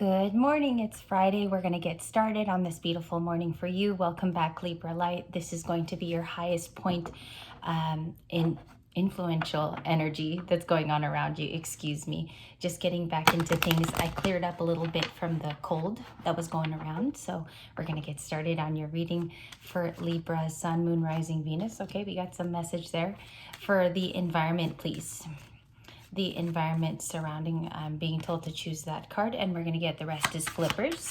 Good morning. It's Friday. We're going to get started on this beautiful morning for you. Welcome back, Libra Light. This is going to be your highest point in influential energy that's going on around you. Excuse me. Just getting back into things. I cleared up a little bit from the cold that was going around. So we're going to get started on your reading for Libra, Sun, Moon, Rising, Venus. Okay, we got some message there for the environment, please. The environment surrounding being told to choose that card, and we're going to get the rest is flippers.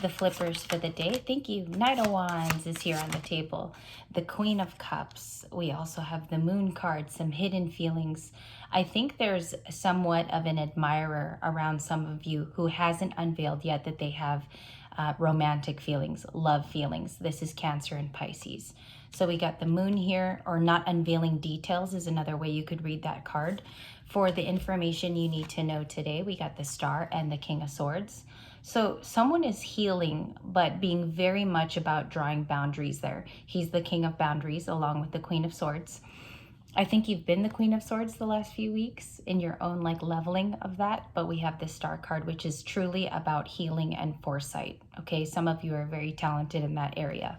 The flippers for the day. Thank you. Knight of Wands is here on the table. The Queen of Cups. We also have the Moon card, some hidden feelings. I think there's somewhat of an admirer around some of you who hasn't unveiled yet that they have romantic feelings, love feelings. This is Cancer and Pisces. So we got the Moon here, or not unveiling details is another way you could read that card. For the information you need to know today, we got the Star and the King of Swords. So someone is healing, but being very much about drawing boundaries there. He's the King of Boundaries along with the Queen of Swords. I think you've been the Queen of Swords the last few weeks in your own leveling of that, but we have the Star card, which is truly about healing and foresight. Okay, some of you are very talented in that area.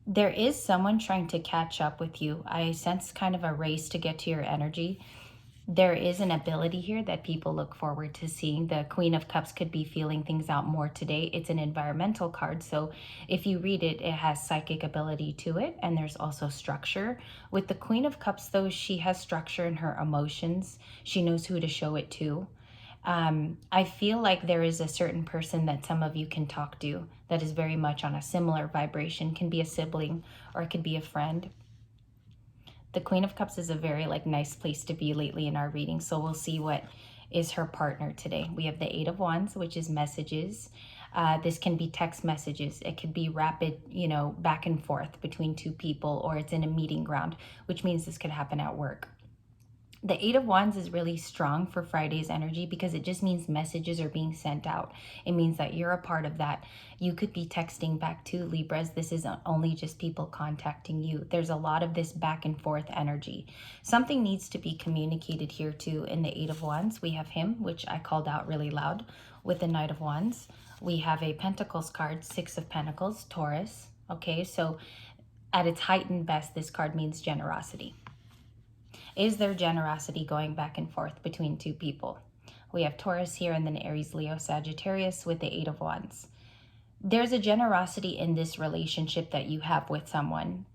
There is someone trying to catch up with you. I sense kind of a race to get to your energy. There is an ability here that people look forward to seeing. The Queen of Cups could be feeling things out more today. It's an environmental card, so if you read it, it has psychic ability to it, and there's also structure. With the Queen of Cups, though, she has structure in her emotions. She knows who to show it to. I feel like there is a certain person that some of you can talk to that is very much on a similar vibration. Can be a sibling or it could be a friend. The Queen of Cups is a very nice place to be lately in our reading. So we'll see what is her partner today. We have the Eight of Wands, which is messages. This can be text messages. It could be rapid, back and forth between two people, or it's in a meeting ground, which means this could happen at work. The Eight of Wands is really strong for Friday's energy because it just means messages are being sent out. It means that you're a part of that. You could be texting back to Libras. This isn't only just people contacting you. There's a lot of this back and forth energy. Something needs to be communicated here too in the Eight of Wands. We have him, which I called out really loud with the Knight of Wands. We have a Pentacles card, Six of Pentacles, Taurus. Okay, so at its heightened best, this card means generosity. Is there generosity going back and forth between two people? We have Taurus here and then Aries, Leo, Sagittarius with the Eight of Wands. There's a generosity in this relationship that you have with someone.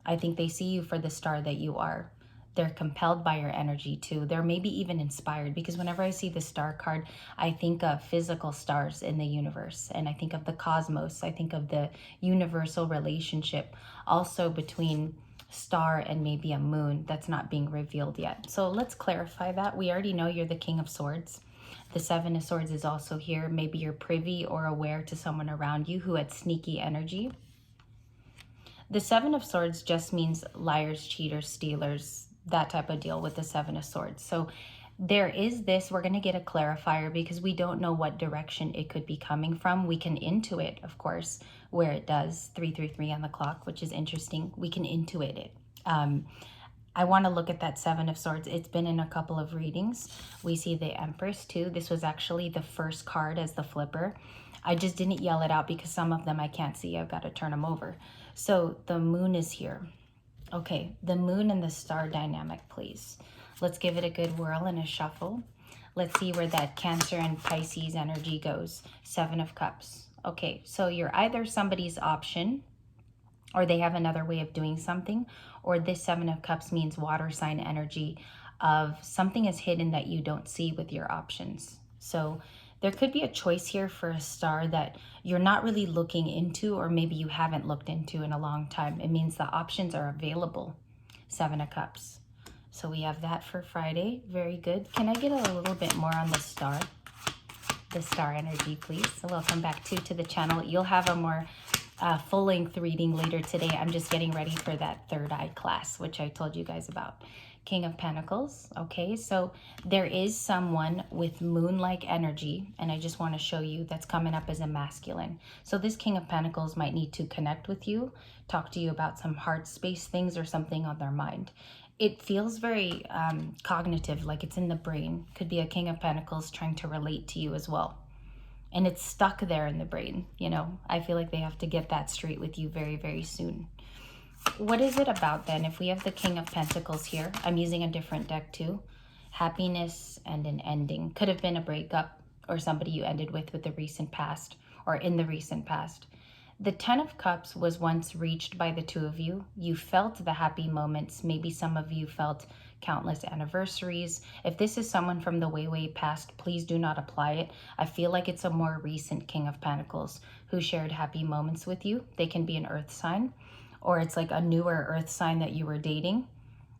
I think they see you for the star that you are. They're compelled by your energy too. They're maybe even inspired, because whenever I see the Star card, I think of physical stars in the universe, and I think of the cosmos. I think of the universal relationship also between star and maybe a moon that's not being revealed yet. So let's clarify that. We already know you're the King of Swords. The Seven of Swords is also here. Maybe you're privy or aware to someone around you who had sneaky energy. The Seven of Swords just means liars, cheaters, stealers, that type of deal with the Seven of Swords. So there is this, we're going to get a clarifier because we don't know what direction it could be coming from. We can intuit, of course, where it does 333 on the clock, which is interesting. We can intuit it. I want to look at that Seven of Swords. It's been in a couple of readings. We see the Empress too. This was actually the first card as the flipper. I just didn't yell it out because some of them I can't see. I've got to turn them over. So the Moon is here. Okay, the Moon and the Star dynamic, please. Let's give it a good whirl and a shuffle. Let's see where that Cancer and Pisces energy goes. Seven of Cups. Okay, so you're either somebody's option, or they have another way of doing something, or this Seven of Cups means water sign energy of something is hidden that you don't see with your options. So there could be a choice here for a star that you're not really looking into, or maybe you haven't looked into in a long time. It means the options are available. Seven of Cups. So we have that for Friday. Very good. Can I get a little bit more on the star? The star energy, please. So welcome back to the channel. You'll have a more full-length reading later today. I'm just getting ready for that third eye class, which I told you guys about. King of Pentacles. Okay, so there is someone with moon-like energy, and I just want to show you that's coming up as a masculine. So this King of Pentacles might need to connect with you, talk to you about some heart space things or something on their mind. It feels very cognitive, like it's in the brain. Could be a King of Pentacles trying to relate to you as well. and it's stuck there in the brain. You know, I feel like they have to get that straight with you very, very soon. What is it about then? If we have the King of Pentacles here, I'm using a different deck too. Happiness and an ending. Could have been a breakup or somebody you ended with the recent past or in the recent past. The Ten of Cups was once reached by the two of you. You felt the happy moments. Maybe some of you felt countless anniversaries. If this is someone from the way, way past, please do not apply it. I feel like it's a more recent King of Pentacles who shared happy moments with you. They can be an earth sign, or it's like a newer earth sign that you were dating.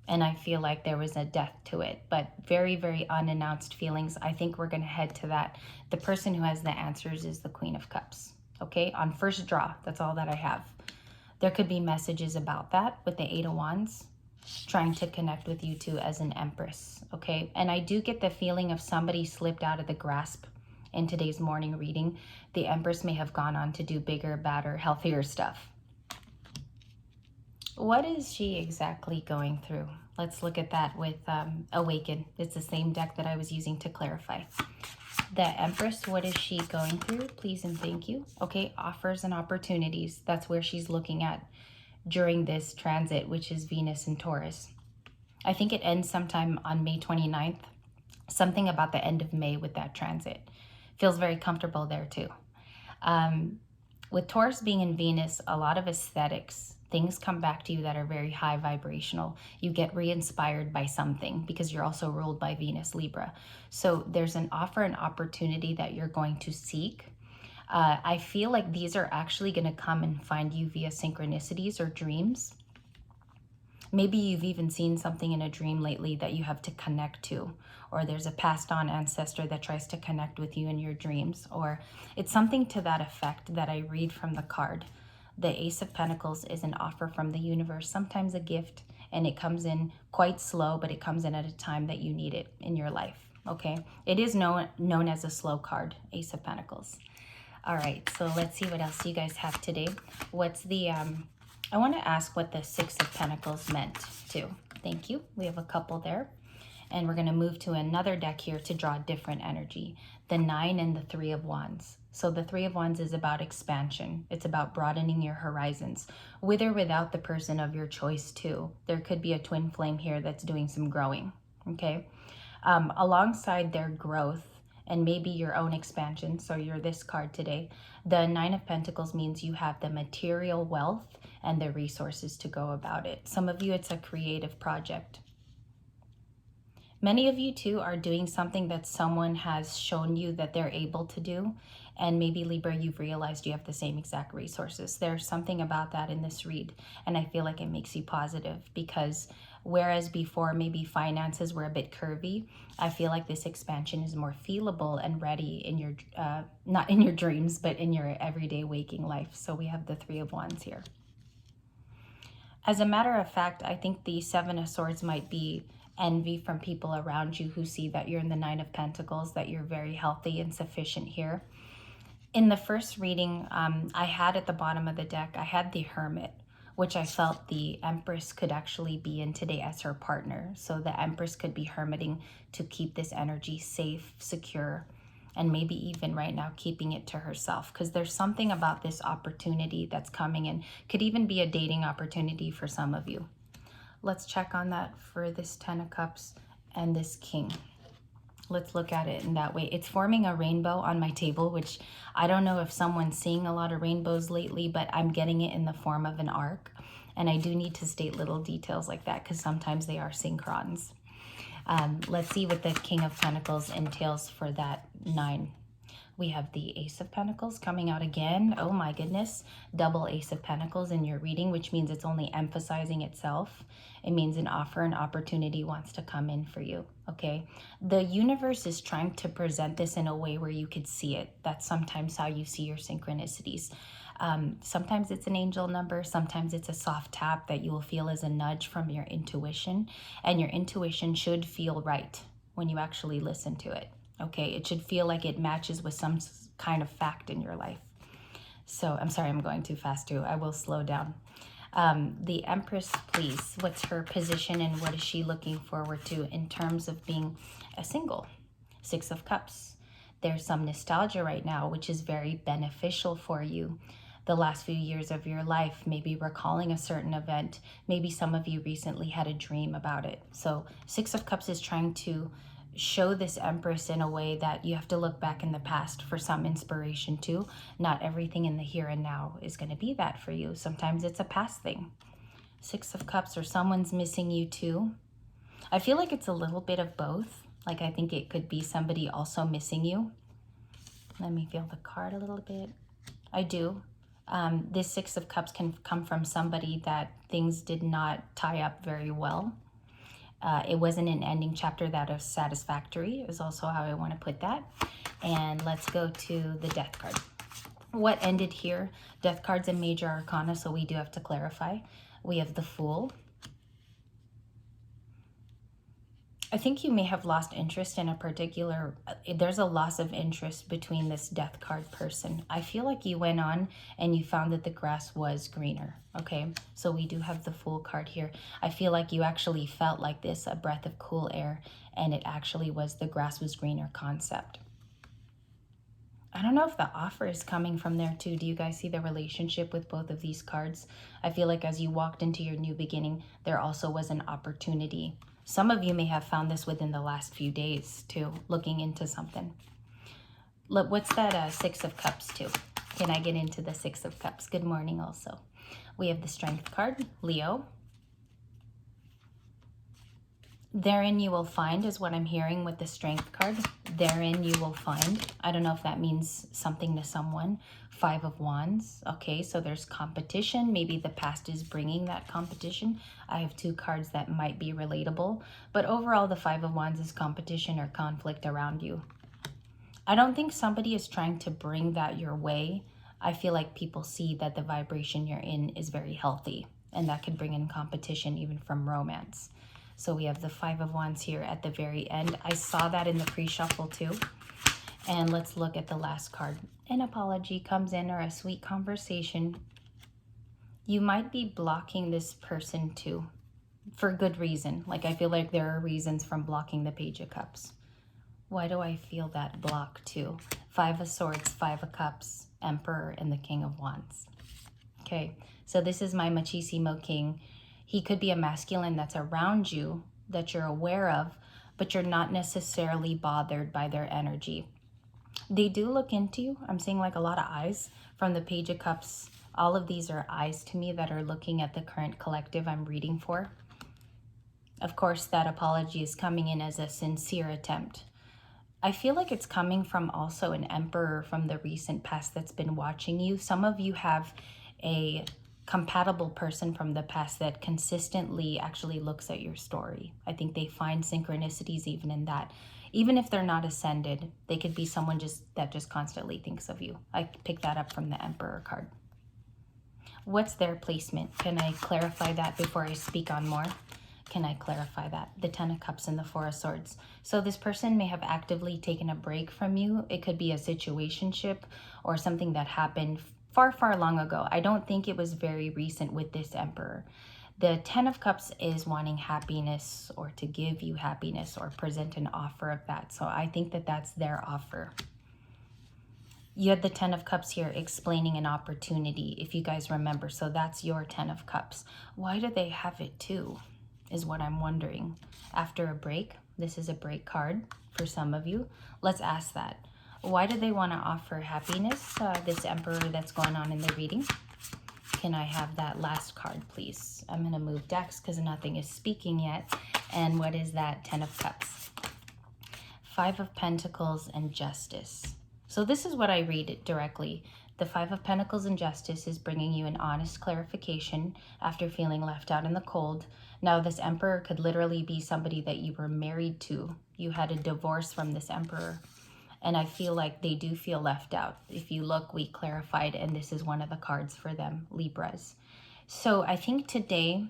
And I feel like there was a death to it, but very, very unannounced feelings. I think we're going to head to that. The person who has the answers is the Queen of Cups. Okay, on first draw, that's all that I have. There could be messages about that with the Eight of Wands, trying to connect with you two as an Empress. Okay, and I do get the feeling of somebody slipped out of the grasp in today's morning reading. The Empress may have gone on to do bigger, badder, healthier stuff. What is she exactly going through? Let's look at that with Awaken. It's the same deck that I was using to clarify. The Empress, what is she going through? Please and thank you. Okay, offers and opportunities. That's where she's looking at during this transit, which is Venus and Taurus. I think it ends sometime on May 29th. Something about the end of May with that transit. Feels very comfortable there too. With Taurus being in Venus, a lot of aesthetics, things come back to you that are very high vibrational. You get re-inspired by something because you're also ruled by Venus, Libra. So there's an offer and opportunity that you're going to seek. I feel like these are actually going to come and find you via synchronicities or dreams. Maybe you've even seen something in a dream lately that you have to connect to, or there's a passed on ancestor that tries to connect with you in your dreams, or it's something to that effect that I read from the card. The Ace of Pentacles is an offer from the universe, sometimes a gift, and it comes in quite slow, but it comes in at a time that you need it in your life, okay? It is known as a slow card, Ace of Pentacles. All right, so let's see what else you guys have today. What's the, I want to ask what the Six of Pentacles meant too. Thank you. We have a couple there. And we're going to move to another deck here to draw different energy. The Nine and the Three of Wands. So the Three of Wands is about expansion. It's about broadening your horizons, with or without the person of your choice too. There could be a twin flame here that's doing some growing, okay? Alongside their growth and maybe your own expansion, so you're this card today, the Nine of Pentacles means you have the material wealth and the resources to go about it. Some of you, it's a creative project. Many of you too are doing something that someone has shown you that they're able to do. And maybe Libra, you've realized you have the same exact resources. There's something about that in this read. And I feel like it makes you positive because whereas before maybe finances were a bit curvy, I feel like this expansion is more feelable and ready in your, not in your dreams, but in your everyday waking life. So we have the Three of Wands here. As a matter of fact, I think the Seven of Swords might be envy from people around you who see that you're in the Nine of Pentacles, that you're very healthy and sufficient here. In the first reading, I had at the bottom of the deck, I had the Hermit, which I felt the Empress could actually be in today as her partner. So the Empress could be hermiting to keep this energy safe, secure, and maybe even right now keeping it to herself, because there's something about this opportunity that's coming in. Could even be a dating opportunity for some of you. Let's check on that for this Ten of Cups and this King. Let's look at it in that way. It's forming a rainbow on my table, which I don't know if someone's seeing a lot of rainbows lately, but I'm getting it in the form of an arc. And I do need to state little details like that because sometimes they are synchrons. Let's see what the King of Pentacles entails for that Nine. We have the Ace of Pentacles coming out again. Oh my goodness. Double Ace of Pentacles in your reading, which means it's only emphasizing itself. It means an offer, an opportunity wants to come in for you, okay? The universe is trying to present this in a way where you could see it. That's sometimes how you see your synchronicities. Sometimes it's an angel number. Sometimes it's a soft tap that you will feel as a nudge from your intuition. And your intuition should feel right when you actually listen to it. Okay, it should feel like it matches with some kind of fact in your life. So I'm sorry, I'm going too fast too. I will slow down. The Empress, please, what's her position and what is she looking forward to in terms of being a single? Six of Cups. there's some nostalgia right now, which is very beneficial for you. The last few years of your life, maybe recalling a certain event. Maybe some of you recently had a dream about it. So Six of Cups is trying to show this Empress in a way that you have to look back in the past for some inspiration too. Not everything in the here and now is going to be that for you. Sometimes it's a past thing. Six of Cups, or someone's missing you too. I feel like it's a little bit of both. Like I think it could be somebody also missing you. Let me feel the card a little bit. I do. This Six of Cups can come from somebody that things did not tie up very well. It wasn't an ending chapter that was satisfactory, is also how I want to put that. And let's go to the Death card. What ended here? Death card's a major arcana, so we do have to clarify. We have the Fool. I think you may have lost interest in a particular, there's a loss of interest between this Death card person. I feel like you went on and you found that the grass was greener, okay? So we do have the Fool card here. I feel like you actually felt like this, a breath of cool air, and it actually was the grass was greener concept. I don't know if the offer is coming from there too. Do you guys see the relationship with both of these cards? I feel like as you walked into your new beginning, there also was an opportunity. Some of you may have found this within the last few days too, looking into something. Look, what's that Six of Cups too? Can I get into the Six of Cups? Good morning also. We have the Strength card, Leo. Therein you will find is what I'm hearing with the Strength card. Therein you will find. I don't know if that means something to someone. Five of Wands. Okay, so there's competition. Maybe the past is bringing that competition. I have two cards that might be relatable. But overall, the Five of Wands is competition or conflict around you. I don't think somebody is trying to bring that your way. I feel like people see that the vibration you're in is very healthy. And that could bring in competition even from romance. So we have the Five of Wands here at the very end. I saw that in the pre-shuffle too. And let's look at the last card. An apology comes in, or a sweet conversation. You might be blocking this person too, for good reason. Like I feel like there are reasons from blocking the Page of Cups. Why do I feel that block too? Five of Swords, Five of Cups, Emperor, and the King of Wands. Okay, so this is my Machismo King. He could be a masculine that's around you, that you're aware of, but you're not necessarily bothered by their energy. They do look into you. I'm seeing like a lot of eyes from the Page of Cups. All of these are eyes to me that are looking at the current collective I'm reading for. Of course, that apology is coming in as a sincere attempt. I feel like it's coming from also an Emperor from the recent past that's been watching you. Some of you have a compatible person from the past that consistently actually looks at your story. I think they find synchronicities even in that. Even if they're not ascended, they could be someone that just constantly thinks of you. I picked that up from the Emperor card. What's their placement? Can I clarify that before I speak on more? Can I clarify that? The Ten of Cups and the Four of Swords. So this person may have actively taken a break from you. It could be a situationship or something that happened far, far long ago. I don't think it was very recent with this Emperor. The Ten of Cups is wanting happiness or to give you happiness or present an offer of that. So I think that that's their offer. You had the Ten of Cups here explaining an opportunity, if you guys remember. So that's your Ten of Cups. Why do they have it too, is what I'm wondering. After a break, this is a break card for some of you. Let's ask that. Why do they want to offer happiness, this Emperor that's going on in the reading? Can I have that last card, please? I'm going to move decks because nothing is speaking yet. And what is that? Ten of Cups. Five of Pentacles and Justice. So this is what I read it directly. The Five of Pentacles and Justice is bringing you an honest clarification after feeling left out in the cold. Now, this Emperor could literally be somebody that you were married to. You had a divorce from this Emperor. And I feel like they do feel left out. If you look, we clarified, and this is one of the cards for them, Libras. So I think today,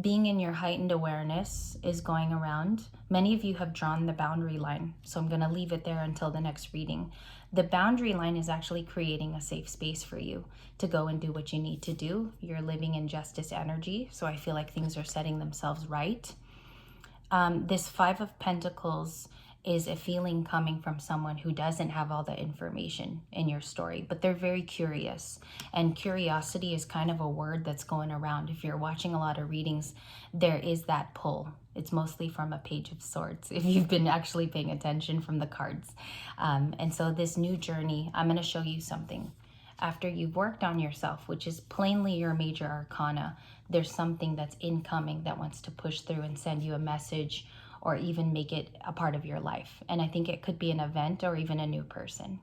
being in your heightened awareness is going around. Many of you have drawn the boundary line, so I'm going to leave it there until the next reading. The boundary line is actually creating a safe space for you to go and do what you need to do. You're living in justice energy, so I feel like things are setting themselves right. This Five of Pentacles is a feeling coming from someone who doesn't have all the information in your story, but they're very curious. And curiosity is kind of a word that's going around. If you're watching a lot of readings, there is that pull. It's mostly from a Page of Swords, if you've been actually paying attention from the cards. And so this new journey, I'm going to show you something. After you've worked on yourself, which is plainly your major arcana, there's something that's incoming that wants to push through and send you a message, or even make it a part of your life. And I think it could be an event or even a new person.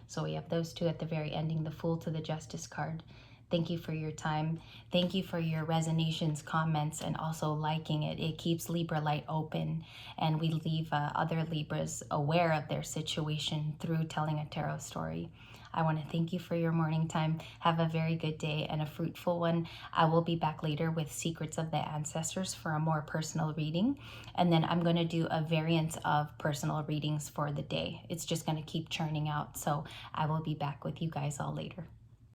So we have those two at the very ending, the Fool to the Justice card. Thank you for your time. Thank you for your resonations, comments, and also liking it. It keeps Libra Light open, and we leave other Libras aware of their situation through telling a tarot story. I want to thank you for your morning time. Have a very good day and a fruitful one. I will be back later with Secrets of the Ancestors for a more personal reading. And then I'm going to do a variant of personal readings for the day. It's just going to keep churning out. So I will be back with you guys all later.